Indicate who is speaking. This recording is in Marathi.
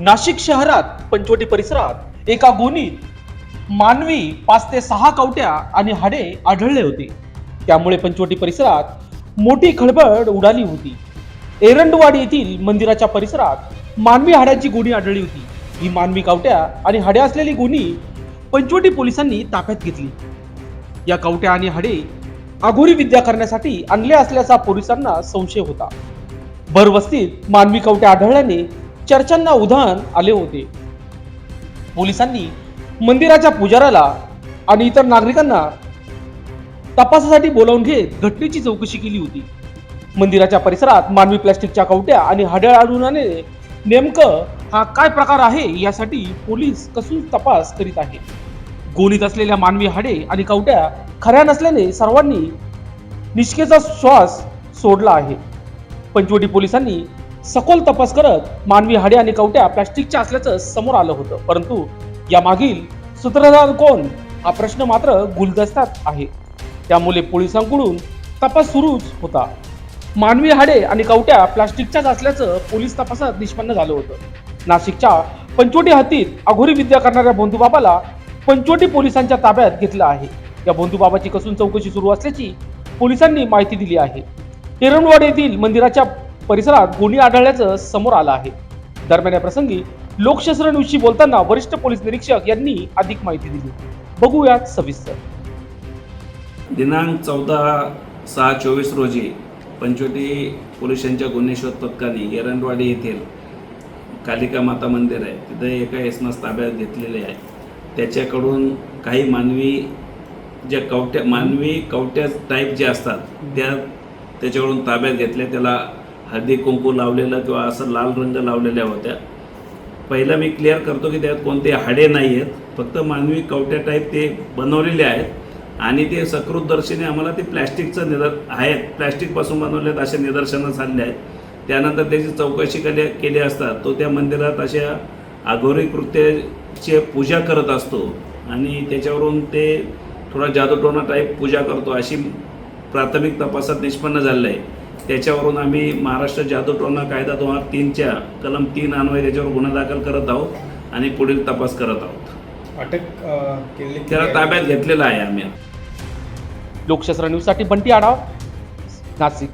Speaker 1: नाशिक शहरात पंचवटी परिसरात एका गोणीत मानवी 5 ते 6 कवट्या आणि हाडे आढळले होते। त्यामुळे पंचवटी परिसरात मोठी खळबळ उडाली होती। एरंडवाडी येथील मंदिराच्या परिसरात मानवी हाड्यांची गोणी आढळली होती। ही मानवी कवट्या आणि हाडे असलेली गोणी पंचवटी पोलिसांनी ताब्यात घेतली। या कवट्या आणि हाडे अघोरी विद्या करण्यासाठी आणले असल्याचा पोलिसांना संशय होता। भरवस्तीत मानवी कवट्या आढळल्याने चर्चांना उधाण आले होते। पोलिसांनी मंदिराच्या पुजाऱ्याला आणि इतर नागरिकांना तपासासाठी बोलावून घेत घटनेची चौकशी केली होती। मंदिराच्या परिसरात मानवी प्लास्टिकच्या कवट्या आणि हाडे आढळून आलेले नेमकं हा काय प्रकार आहे यासाठी पोलीस कसून तपास करीत आहेत। गोणीत असलेल्या मानवी हाडे आणि कवट्या खऱ्या नसल्याने सर्वांनी निष्केचा श्वास सोडला आहे। पंचवटी पोलिसांनी सखोल तपास करत मानवी हाडे आणि कवट्या प्लास्टिकच्या असल्याचं समोर आलं होतं, परंतु या मागील सूत्रधार कोण हा प्रश्न मात्र गुलदस्त्यात आहे। त्यामुळे पोलिसांकडून तपास सुरूच होता। मानवी हाडे आणि कवट्या प्लास्टिकच्याच असल्याचं पोलीस तपासात निष्पन्न झालं होतं। नाशिकच्या पंचवटी हद्दीत अघोरी विद्या करणाऱ्या बंधुबाबाला पंचवटी पोलिसांच्या ताब्यात घेतलं आहे। या बंधुबाबाची कसून चौकशी सुरू असल्याची पोलिसांनी माहिती दिली आहे। एरंडवाडी येथील मंदिराच्या परिसरात गोणी आढळल्याचं समोर आलं आहे। दरम्यान या प्रसंगी लोकशास्त्र न्यूजशी बोलताना वरिष्ठ पोलीस निरीक्षक यांनी अधिक माहिती दिली। बघूयात सविस्तर।
Speaker 2: दिनांक 14/6/24 रोजी पंचवटी पोलिसांच्या गुन्हे शोध पथकाने एरंडवाडी येथील कालिका माता मंदिर आहे तिथे एका इसमास ताब्यात घेतलेले आहे। त्याच्याकडून काही मानवी कवट्या टाईप जे असतात त्याच्याकडून ताब्यात घेतले। त्याला हळदी कुंकू लावलेलं किंवा असं लाल रंग लावलेल्या होत्या। पहिला मी क्लिअर करतो की त्यात कोणते हाडे नाही आहेत, फक्त मानवी कवट्या टाईप ते बनवलेले आहेत आणि ते सकृतदर्शनी आम्हाला ते प्लॅस्टिकचं आहेत, प्लॅस्टिकपासून बनवलेत असे निदर्शनं झाले आहेत। त्यानंतर त्याची चौकशी केली असता तो त्या मंदिरात अशा अघोरी कृत्याची पूजा करत असतो आणि त्याच्यावरून ते थोडा जादूटोना टाईप पूजा करतो अशी प्राथमिक तपासात निष्पन्न झालेलं आहे। त्याच्यावरून आम्ही महाराष्ट्र जादूटोना कायदा 2003च्या कलम 3 अन्वये त्याच्यावर गुन्हा दाखल करत आहोत आणि पुढील तपास करत आहोत।
Speaker 3: अटक केली
Speaker 2: त्याला ताब्यात घेतलेला आहे आम्ही।
Speaker 1: लोकशास्त्र न्यूज साठी बंटी आढाव, नाशिक।